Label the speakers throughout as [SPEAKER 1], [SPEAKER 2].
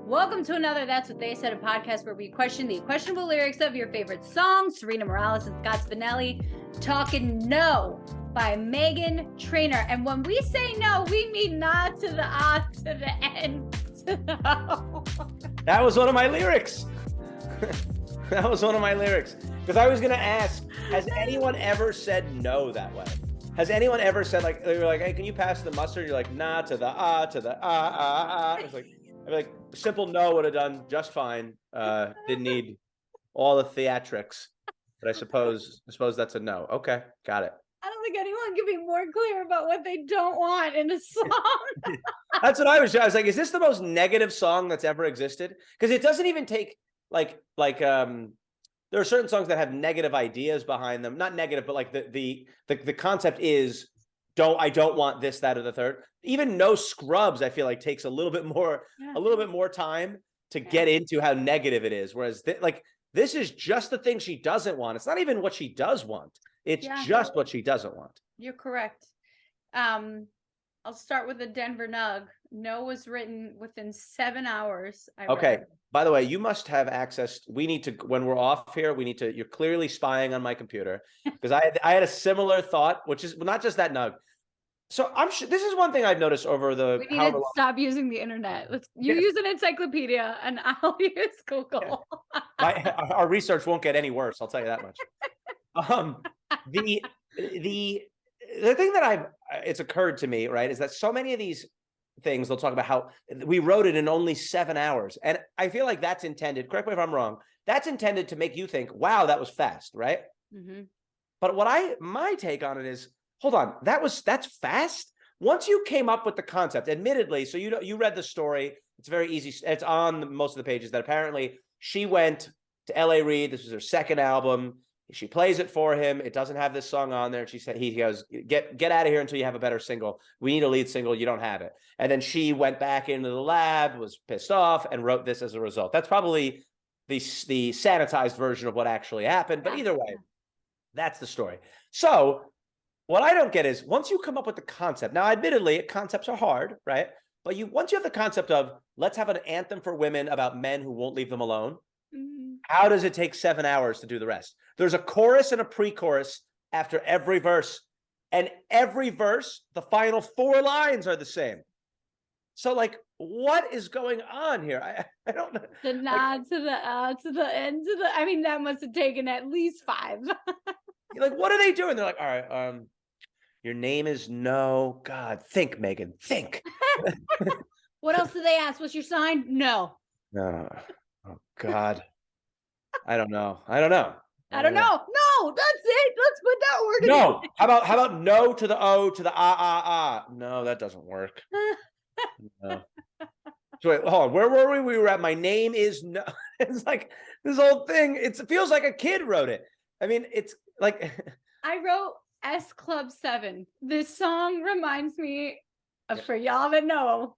[SPEAKER 1] Welcome to another That's What They Said, a podcast where we question the questionable lyrics of your favorite songs. Serena Morales and Scott Spinelli talking No by Meghan Trainor. And when we say no, we mean not to the ah, to the N, to the O.
[SPEAKER 2] That was one of my lyrics. That was one of my lyrics. Because I was going to ask, has anyone ever said no that way? Has anyone ever said, like, they were like, hey, can you pass the mustard? You're like, nah, to the ah, to the ah. It's like, I'd be like, simple no would have done just fine. Didn't need all the theatrics. But I suppose that's a no. Okay, got it.
[SPEAKER 1] I don't think anyone can be more clear about what they don't want in a song.
[SPEAKER 2] That's what I was like, is this the most negative song that's ever existed? Because it doesn't even take there are certain songs that have negative ideas behind them. Not negative, but like the concept is I don't want this, that, or the third. Even No Scrubs, I feel like takes a little bit more time to get into how negative it is. Whereas this is just the thing she doesn't want. It's not even what she does want. It's just what she doesn't want.
[SPEAKER 1] You're correct. I'll start with the Denver Nug. No was written within 7 hours.
[SPEAKER 2] Okay. By the way, you must have access. We need to, when we're off here, you're clearly spying on my computer because I had a similar thought, which is not just that Nug. So I'm sure this is one thing I've noticed over the.
[SPEAKER 1] We need to stop using the internet. You use an encyclopedia and I'll use Google.
[SPEAKER 2] Our research won't get any worse. I'll tell you that much. The thing that it's occurred to me, right, is that so many of these things they'll talk about how we wrote it in only 7 hours, and I feel like that's intended. Correct me if I'm wrong. That's intended to make you think, "Wow, that was fast," right? Mm-hmm. But my take on it is, hold on, that's fast. Once you came up with the concept, admittedly, so you read the story. It's very easy. It's on most of the pages that apparently she went to L.A. Reid. This was her second album. She plays it for him. It doesn't have this song on there. And she said, he goes, get out of here until you have a better single. We need a lead single. You don't have it. And then she went back into the lab, was pissed off, and wrote this as a result. That's probably the sanitized version of what actually happened. But either way, that's the story. So what I don't get is once you come up with the concept, now admittedly, concepts are hard, right? But once you have the concept of let's have an anthem for women about men who won't leave them alone. How does it take 7 hours to do the rest? There's a chorus and a pre-chorus after every verse. And every verse, the final 4 lines are the same. So, like, what is going on here? I don't know.
[SPEAKER 1] The nod to the end to the. I mean, that must have taken at least 5.
[SPEAKER 2] Like, what are they doing? They're like, all right, your name is No. God, think, Meghan, think.
[SPEAKER 1] What else do they ask? What's your sign? No.
[SPEAKER 2] No. Oh, God. I don't know.
[SPEAKER 1] No, that's it. Let's put that word in.
[SPEAKER 2] No. How about no to the O to the ah. No, that doesn't work. No. So wait, hold on. Where were we? We were at my name is No. It's like this whole thing. It feels like a kid wrote it. I mean, it's like
[SPEAKER 1] I wrote S Club 7. This song reminds me of, for y'all that know,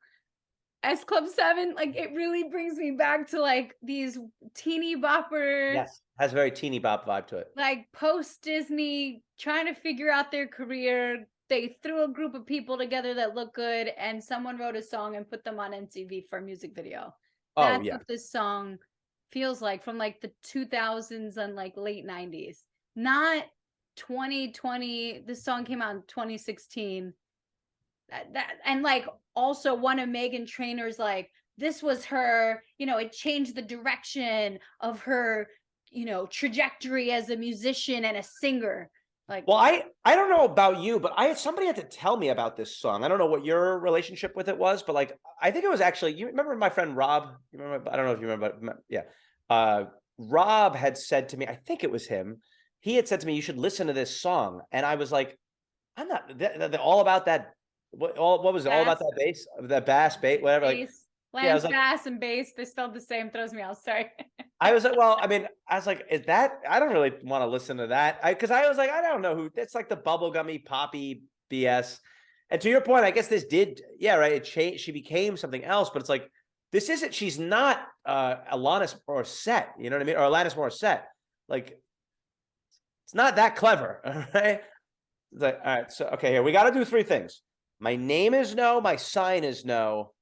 [SPEAKER 1] S Club 7, like it really brings me back to like these teeny bopper.
[SPEAKER 2] Yes, has a very teeny bop vibe to it.
[SPEAKER 1] Like post Disney, trying to figure out their career. They threw a group of people together that look good, and someone wrote a song and put them on MTV for a music video. That's what this song feels like from like the 2000s and like late 90s. Not 2020. This song came out in 2016. And like also one of Meghan Trainor's, like, this was her, it changed the direction of her, trajectory as a musician and a singer. Like,
[SPEAKER 2] well, I don't know about you, but somebody had to tell me about this song. I don't know what your relationship with it was, but like I think it was actually, you remember my friend Rob? You remember? I don't know if you remember, but yeah. Rob had said to me, I think it was him. He had said to me, you should listen to this song, and I was like, I'm not all about that. What was it? All about that bass, that bass, whatever.
[SPEAKER 1] Bass. Lance, bass and bass, they spelled the same. Throws me off. Sorry.
[SPEAKER 2] I was like, well, I mean, I was like, is that? I don't really want to listen to that, because I was like, I don't know who. It's like the bubblegummy poppy BS. And to your point, I guess this did, right? It changed. She became something else, but it's like this isn't. She's not Alanis Morissette. You know what I mean? Or Alanis Morissette. Like, it's not that clever. All right. It's like, all right. So okay, here we got to do 3 things. My name is No. My sign is No.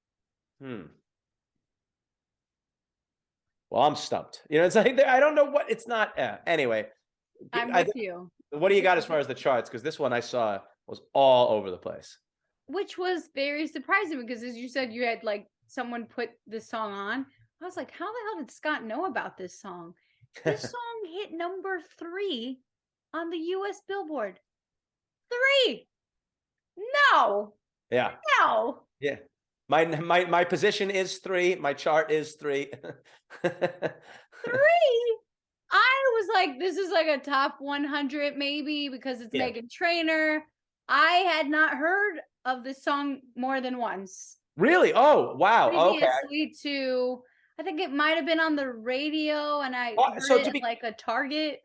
[SPEAKER 2] Well, I'm stumped. You know, it's like I don't know what it's not. Anyway,
[SPEAKER 1] I'm with you.
[SPEAKER 2] What do you got as far as the charts? Because this one I saw was all over the place.
[SPEAKER 1] Which was very surprising because, as you said, you had like someone put this song on. I was like, how the hell did Scott know about this song? This song hit number 3 on the US Billboard. 3. No.
[SPEAKER 2] Yeah.
[SPEAKER 1] No.
[SPEAKER 2] Yeah. My position is 3. My chart is 3.
[SPEAKER 1] 3. I was like, this is like a top 100 maybe because it's Meghan Trainor. I had not heard of this song more than once.
[SPEAKER 2] Really? Oh, wow.
[SPEAKER 1] Previously to, I think it might have been on the radio, and I heard it like a Target.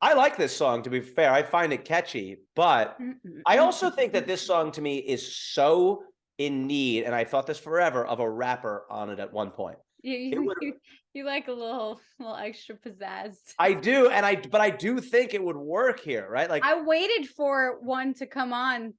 [SPEAKER 2] I like this song, to be fair. I find it catchy, but I also think that this song to me is so in need, and I thought this forever, of a rapper on it at one point.
[SPEAKER 1] You like a little extra pizzazz.
[SPEAKER 2] I do, but I do think it would work here, right? Like
[SPEAKER 1] I waited for one to come on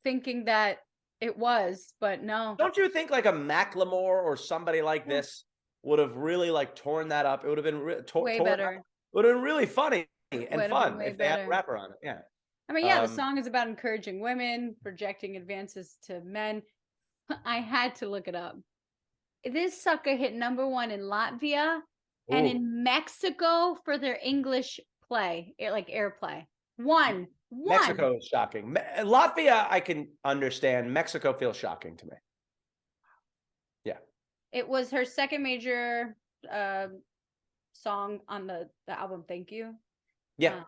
[SPEAKER 1] thinking that it was, but no.
[SPEAKER 2] Don't you think like a Macklemore or somebody like this would have really like torn that up? It would have been
[SPEAKER 1] way better.
[SPEAKER 2] It would have been really funny and fun if they had a rapper on it. Yeah.
[SPEAKER 1] I mean, yeah, the song is about encouraging women, projecting advances to men. I had to look it up. This sucker hit number 1 in Latvia and in Mexico for their English play, like airplay. One.
[SPEAKER 2] Mexico is shocking. Latvia, I can understand. Mexico feels shocking to me. Yeah.
[SPEAKER 1] It was her second major song on the album. Thank You.
[SPEAKER 2] Yeah.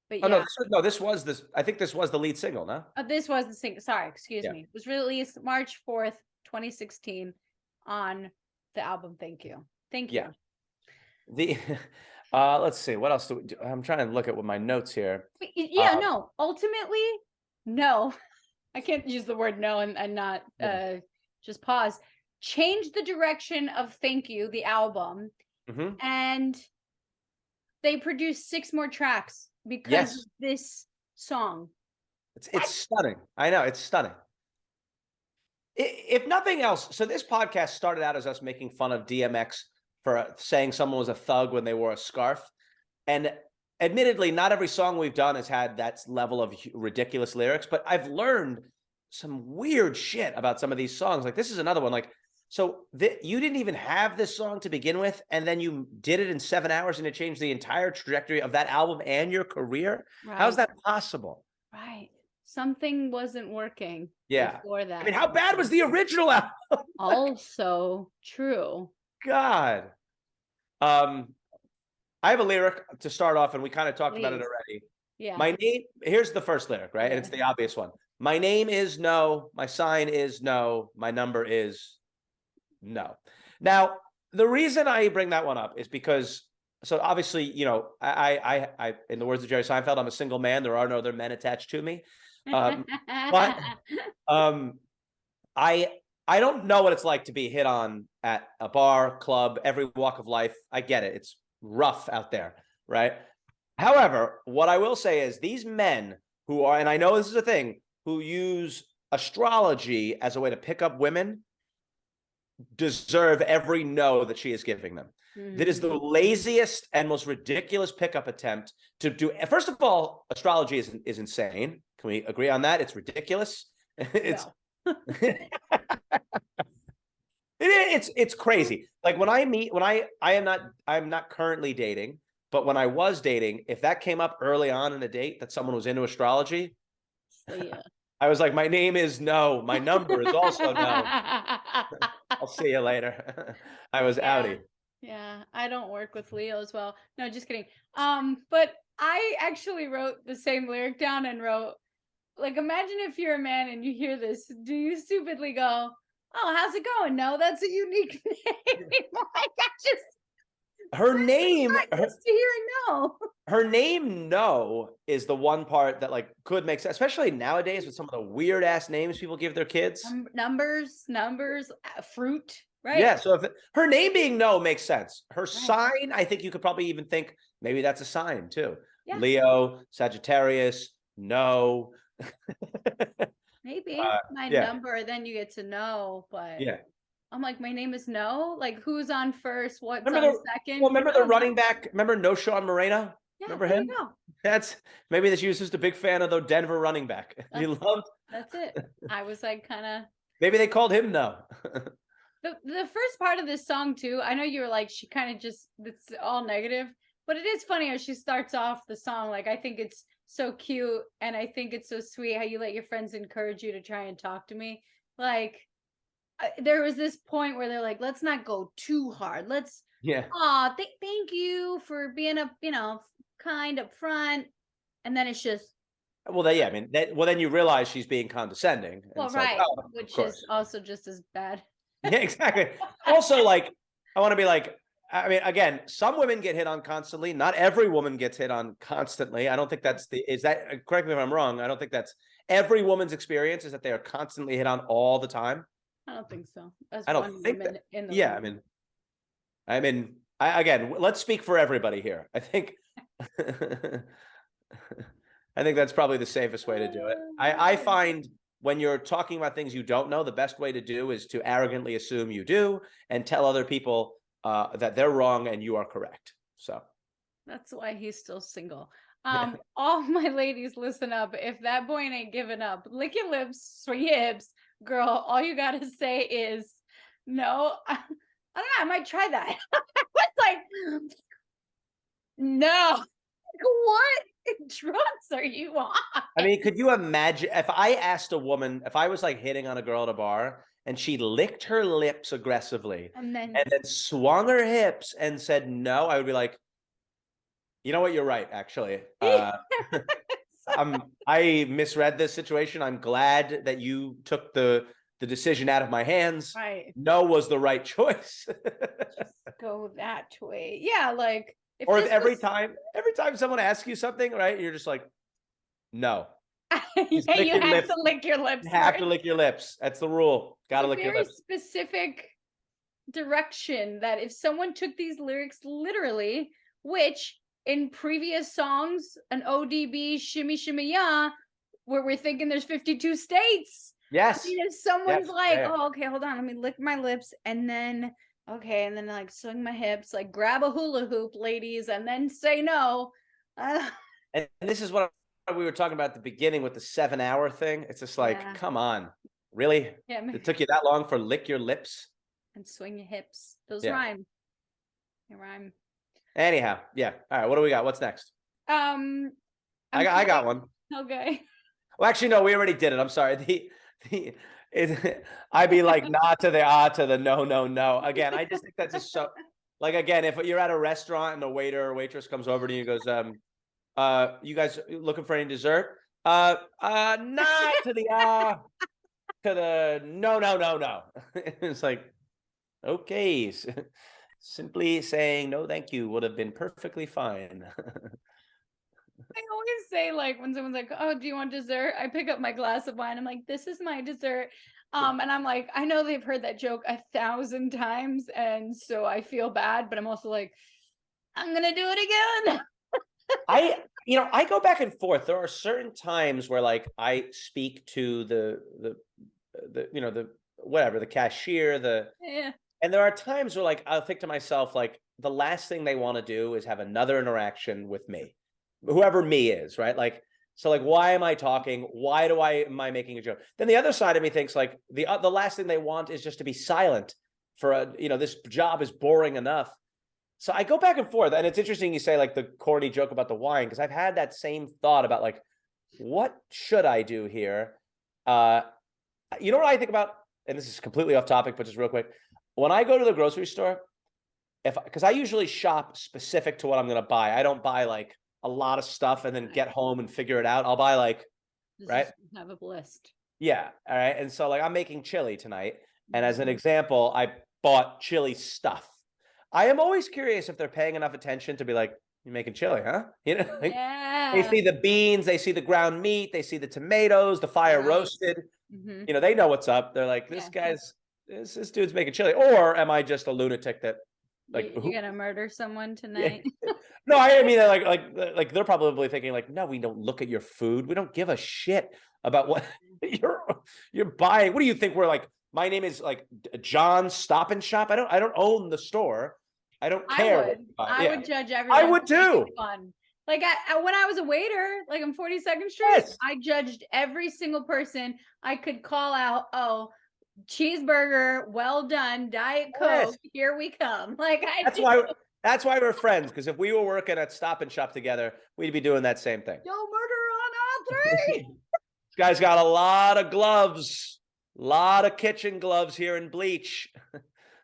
[SPEAKER 1] But
[SPEAKER 2] yeah. This was this. I think this was the lead single, no?
[SPEAKER 1] This was the single. Sorry, excuse me. It was released March 4th, 2016 on the album Thank You. Thank You.
[SPEAKER 2] The let's see, what else do we do? I'm trying to look at what my notes here.
[SPEAKER 1] No. Ultimately, no. I can't use the word no and not just pause. Change the direction of Thank You, the album, and they produced 6 more tracks because of this song.
[SPEAKER 2] It's stunning. I know, it's stunning. If nothing else, so this podcast started out as us making fun of DMX for saying someone was a thug when they wore a scarf. And admittedly, not every song we've done has had that level of ridiculous lyrics, but I've learned some weird shit about some of these songs. Like this is another one. Like, so you didn't even have this song to begin with, and then you did it in 7 hours and it changed the entire trajectory of that album and your career? Right. How's that possible?
[SPEAKER 1] Right. Something wasn't working before that.
[SPEAKER 2] I mean, how bad was the original album?
[SPEAKER 1] Also true.
[SPEAKER 2] God. I have a lyric to start off, and we kind of talked about it already.
[SPEAKER 1] Yeah.
[SPEAKER 2] My name, here's the first lyric, right? And it's the obvious one. My name is no, my sign is no, my number is no. Now, the reason I bring that one up is because, so obviously, you know, I in the words of Jerry Seinfeld, I'm a single man. There are no other men attached to me. But I don't know what it's like to be hit on at a bar, club, every walk of life. I get it. It's rough out there, right? However, what I will say is these men who are, and I know this is a thing, who use astrology as a way to pick up women deserve every no that she is giving them. That is the laziest and most ridiculous pickup attempt to do. First of all, astrology is insane. Can we agree on that? It's ridiculous. It's it's crazy. Like when I'm not currently dating, but when I was dating, if that came up early on in a date that someone was into astrology, I was like, my name is no, my number is also no. I'll see you later. I was outie.
[SPEAKER 1] Yeah, I don't work with Leo as well. No, just kidding. But I actually wrote the same lyric down and wrote, like, imagine if you're a man and you hear this, do you stupidly go, oh, how's it going? No, that's a unique name. Like, I just,
[SPEAKER 2] her name,
[SPEAKER 1] to hearing no.
[SPEAKER 2] Her name, no, is the one part that like could make sense, especially nowadays with some of the weird ass names people give their kids.
[SPEAKER 1] Numbers, fruit. Right.
[SPEAKER 2] Yeah. So if her name being no makes sense. Her sign, I think you could probably even think maybe that's a sign too. Yeah. Leo, Sagittarius, no.
[SPEAKER 1] Maybe my number, then you get to know. But I'm like, my name is No. Like, who's on first? What's
[SPEAKER 2] Remember
[SPEAKER 1] on
[SPEAKER 2] the
[SPEAKER 1] second?
[SPEAKER 2] well, remember the running back? Remember No Sean Moreno?
[SPEAKER 1] Yeah,
[SPEAKER 2] Remember
[SPEAKER 1] there you
[SPEAKER 2] him?
[SPEAKER 1] go.
[SPEAKER 2] That's maybe this was just a big fan of the Denver running back. He loved.
[SPEAKER 1] That's it. I was like, kind of.
[SPEAKER 2] Maybe they called him No.
[SPEAKER 1] The first part of this song too, I know you were like, she kind of just, it's all negative, but it is funny how she starts off the song. Like, I think it's so cute, and I think it's so sweet how you let your friends encourage you to try and talk to me. Like, there was this point where they're like, let's not go too hard. Let's,
[SPEAKER 2] Yeah.
[SPEAKER 1] Thank you for being kind up front. And then it's just,
[SPEAKER 2] Well, yeah, I mean, well, then you realize she's being condescending, and
[SPEAKER 1] well,
[SPEAKER 2] it's
[SPEAKER 1] right,
[SPEAKER 2] like, oh, of
[SPEAKER 1] which
[SPEAKER 2] course.
[SPEAKER 1] is also just as bad.
[SPEAKER 2] Yeah, exactly. Also, like, I want to be like, I mean, again, some women get hit on constantly. Not every woman gets hit on constantly. I don't think that's is that, correct me if I'm wrong. I don't think that's every woman's experience is that they are constantly hit on all the time.
[SPEAKER 1] I don't think so. As
[SPEAKER 2] I
[SPEAKER 1] one
[SPEAKER 2] don't think
[SPEAKER 1] woman
[SPEAKER 2] that,
[SPEAKER 1] in the
[SPEAKER 2] yeah,
[SPEAKER 1] room.
[SPEAKER 2] again, let's speak for everybody here. I think, I think that's probably the safest way to do it. I find when you're talking about things you don't know, the best way to do is to arrogantly assume you do and tell other people that they're wrong and you are correct. So
[SPEAKER 1] that's why he's still single. All my ladies, listen up. If that boy ain't giving up, lick your lips, swing your hips, girl. All you gotta say is no. I don't know. I might try that. It's like, no. Like, what drugs are you on?
[SPEAKER 2] I mean, could you imagine if I asked a woman, if I was like hitting on a girl at a bar and she licked her lips aggressively
[SPEAKER 1] And then
[SPEAKER 2] swung her hips and said no, I would be like, you know what, you're right, actually. I misread this situation. I'm glad that you took the decision out of my hands.
[SPEAKER 1] Right.
[SPEAKER 2] No was the right choice.
[SPEAKER 1] Just go that way. Yeah, like
[SPEAKER 2] if every time someone asks you something, right, you're just like, no.
[SPEAKER 1] Yeah, you have to lick your lips.
[SPEAKER 2] You have to lick your lips. That's the rule. Gotta lick your lips.
[SPEAKER 1] Very specific direction that if someone took these lyrics literally, which in previous songs, an ODB shimmy shimmy ya, where we're thinking there's 52 states.
[SPEAKER 2] Yes.
[SPEAKER 1] I mean, if someone's like, oh, okay, hold on, let me lick my lips, and then okay, and then like swing my hips, like grab a hula hoop, ladies, and then say no.
[SPEAKER 2] And this is what we were talking about at the beginning with the 7-hour thing. It's just like, come on, really? Yeah, it took you that long for lick your lips
[SPEAKER 1] and swing your hips. Those rhyme. They rhyme.
[SPEAKER 2] Anyhow, yeah. All right, what do we got? What's next? I got one.
[SPEAKER 1] Okay.
[SPEAKER 2] Well, actually, no, we already did it. I'm sorry. I'd be like, nah to the no. Again, I just think that's just so, like, again, if you're at a restaurant and the waiter or waitress comes over to you and goes, you guys looking for any dessert? Not to the no. It's like, okay. Simply saying no, thank you would have been perfectly fine.
[SPEAKER 1] I always say, like, when someone's like, oh, do you want dessert? I pick up my glass of wine. I'm like, this is my dessert. And I'm like, I know they've heard that joke 1,000 times. And so I feel bad, but I'm also like, I'm going to do it again.
[SPEAKER 2] I go back and forth. There are certain times where like I speak to the whatever, the cashier, and there are times where like I'll think to myself, like, the last thing they want to do is have another interaction with me. Whoever me is, right? Like, so like, why am I talking? Why am I making a joke? Then the other side of me thinks like the last thing they want is just to be silent for this job is boring enough. So I go back and forth, and it's interesting you say like the corny joke about the wine, because I've had that same thought about like, what should I do here? You know what I think about, and this is completely off topic, but just real quick. When I go to the grocery store, because I usually shop specific to what I'm going to buy. I don't buy like a lot of stuff and then get home and figure it out. I'll buy like, right?
[SPEAKER 1] Have a list.
[SPEAKER 2] Yeah. All right. And so like I'm making chili tonight. And as an example, I bought chili stuff. I am always curious if they're paying enough attention to be like, you're making chili, huh? Like, they see the beans, they see the ground meat, they see the tomatoes, the fire roasted. They know what's up. They're like, this dude's making chili. Or am I just a lunatic that like,
[SPEAKER 1] you're gonna murder someone tonight?
[SPEAKER 2] Yeah. No, I mean, like they're probably thinking like, no, we don't look at your food. We don't give a shit about what you're buying. What do you think? We're like my name is like John Stop and Shop. I don't own the store. I don't care.
[SPEAKER 1] I would judge everything.
[SPEAKER 2] I would too.
[SPEAKER 1] Fun. Like when I was a waiter, like on 42nd Street, yes. I judged every single person. I could call out, oh, cheeseburger, well done, Diet Coke, yes. Here we come. like
[SPEAKER 2] That's why we're friends, because if we were working at Stop and Shop together, we'd be doing that same thing.
[SPEAKER 1] No murder on all three.
[SPEAKER 2] This guy's got a lot of gloves, a lot of kitchen gloves here in Bleach.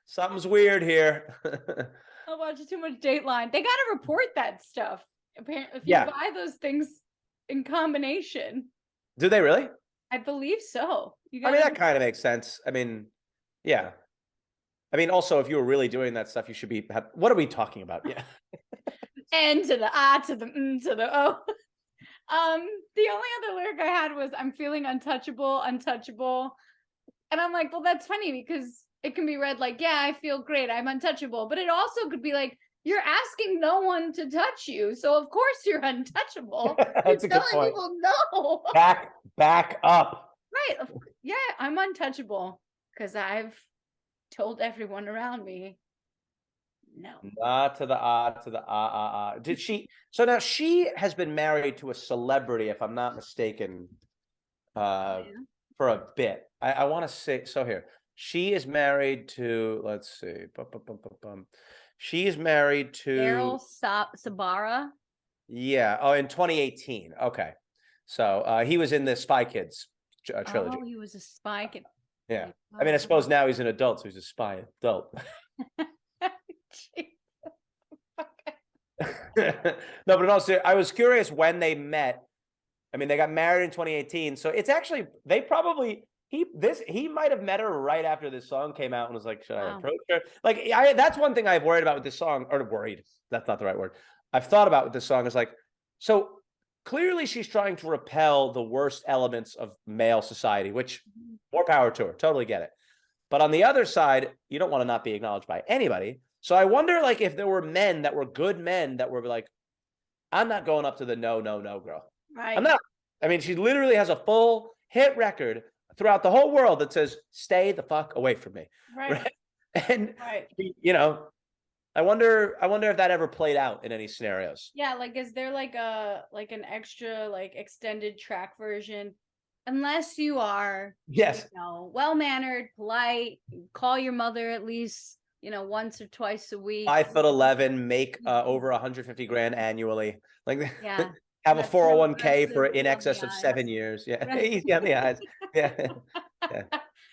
[SPEAKER 2] Something's weird here.
[SPEAKER 1] I'm watching too much Dateline. They got to report that stuff. Apparently, if you buy those things in combination.
[SPEAKER 2] Do they really?
[SPEAKER 1] I believe so.
[SPEAKER 2] That kind of makes sense. Yeah. Also, if you were really doing that stuff, you should be. What are we talking about? Yeah.
[SPEAKER 1] N to the I to the M to the O. The only other lyric I had was "I'm feeling untouchable, untouchable," and I'm like, well, that's funny because it can be read like, yeah, I feel great, I'm untouchable, but it also could be like, you're asking no one to touch you, so of course you're untouchable.
[SPEAKER 2] That's
[SPEAKER 1] you're
[SPEAKER 2] a good point.
[SPEAKER 1] People no.
[SPEAKER 2] Back up.
[SPEAKER 1] Right. Yeah, I'm untouchable because I've told everyone around me. No.
[SPEAKER 2] To the Did she? So now she has been married to a celebrity, if I'm not mistaken, for a bit. I want to say so here. She is married to, let's see. She is married to
[SPEAKER 1] Daryl Sabara.
[SPEAKER 2] Yeah. Oh, in 2018. Okay. So he was in the Spy Kids trilogy.
[SPEAKER 1] Oh, he was a spy kid.
[SPEAKER 2] Yeah. I suppose now he's an adult, so he's a spy adult. No, but also, I was curious when they met. They got married in 2018. So it's actually, he might have met her right after this song came out and was like, should I approach her? Like, that's one thing I've worried about with this song, or worried. That's not the right word. I've thought about with this song is like, so clearly she's trying to repel the worst elements of male society, which more power to her. Totally get it. But on the other side, you don't want to not be acknowledged by anybody. So I wonder, like, if there were men that were good men that were like, I'm not going up to the no girl.
[SPEAKER 1] Right.
[SPEAKER 2] I'm not. She literally has a full hit record throughout the whole world that says, stay the fuck away from me.
[SPEAKER 1] Right.
[SPEAKER 2] And, I wonder if that ever played out in any scenarios.
[SPEAKER 1] Yeah. Like, is there like an extra, like, extended track version? Unless you are, well-mannered, polite, call your mother at least, once or twice a week.
[SPEAKER 2] 5'11", make over 150 grand annually. Like, have a 401k for in excess of 7 years. Yeah, right. Easy on the eyes. Yeah.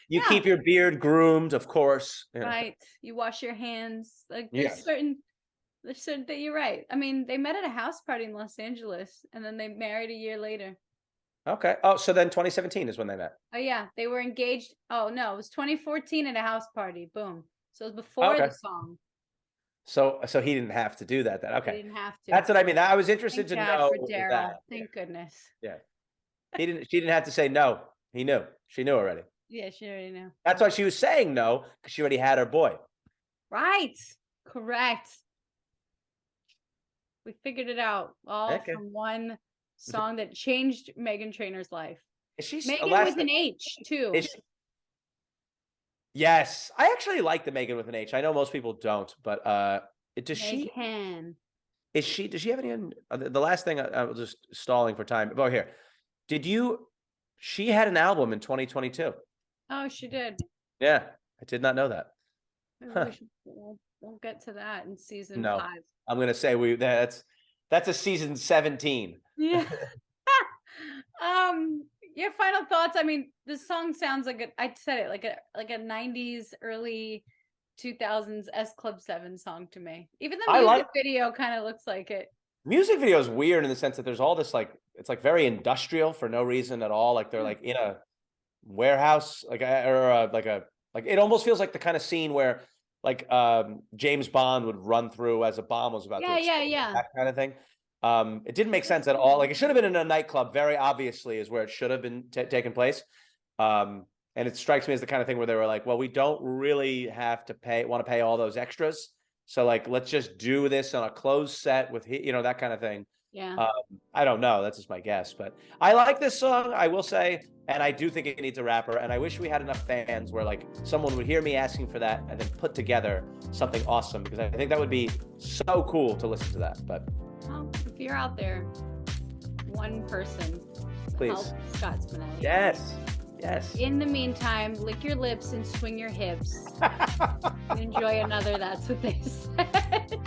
[SPEAKER 2] You keep your beard groomed, of course.
[SPEAKER 1] Right. You wash your hands. Like, there's certain that you're right. They met at a house party in Los Angeles, and then they married a year later.
[SPEAKER 2] Okay. Oh, so then 2017 is when they met.
[SPEAKER 1] Oh yeah, they were engaged. Oh no, it was 2014 at a house party. Boom. So it was before the song.
[SPEAKER 2] So he didn't have to do that then. Okay.
[SPEAKER 1] He didn't have to.
[SPEAKER 2] That's what I mean. I was interested to know
[SPEAKER 1] for Daryl. Thank goodness.
[SPEAKER 2] Yeah. She didn't have to say no. He knew. She knew already.
[SPEAKER 1] Yeah, she already knew.
[SPEAKER 2] That's why she was saying no, because she already had her boy.
[SPEAKER 1] Right. Correct. We figured it out all from one song that changed Meghan Trainor's life. Meghan with an H too.
[SPEAKER 2] Yes, I actually like the Meghan with an H. I know most people don't, but does she? Does she have any? The last thing I was just stalling for time. Oh, here, she had an album in 2022.
[SPEAKER 1] Oh, she did.
[SPEAKER 2] Yeah, I did not know that.
[SPEAKER 1] We'll get to that in season 5.
[SPEAKER 2] I'm gonna say that's a season 17.
[SPEAKER 1] Yeah. Yeah. Final thoughts. This song sounds like I said it like a 90s, early 2000s S Club 7 song to me. Even the music video kind of looks like it.
[SPEAKER 2] Music video is weird in the sense that there's all this it's like very industrial for no reason at all. Like they're like in a warehouse, it almost feels like the kind of scene where James Bond would run through as a bomb was about to explode, that kind of thing. It didn't make sense at all. Like it should have been in a nightclub. Very obviously, is where it should have been taken place. And it strikes me as the kind of thing where they were like, "Well, we don't really want to pay all those extras. So let's just do this on a closed set with that kind of thing."
[SPEAKER 1] Yeah.
[SPEAKER 2] I don't know. That's just my guess, but I like this song, I will say, and I do think it needs a rapper. And I wish we had enough fans where like someone would hear me asking for that and then put together something awesome, because I think that would be so cool to listen to that. But
[SPEAKER 1] well, if you're out there, one person,
[SPEAKER 2] please
[SPEAKER 1] help Scott Spinelli.
[SPEAKER 2] Yes. Yes.
[SPEAKER 1] In the meantime, lick your lips and swing your hips and enjoy another That's What They Said.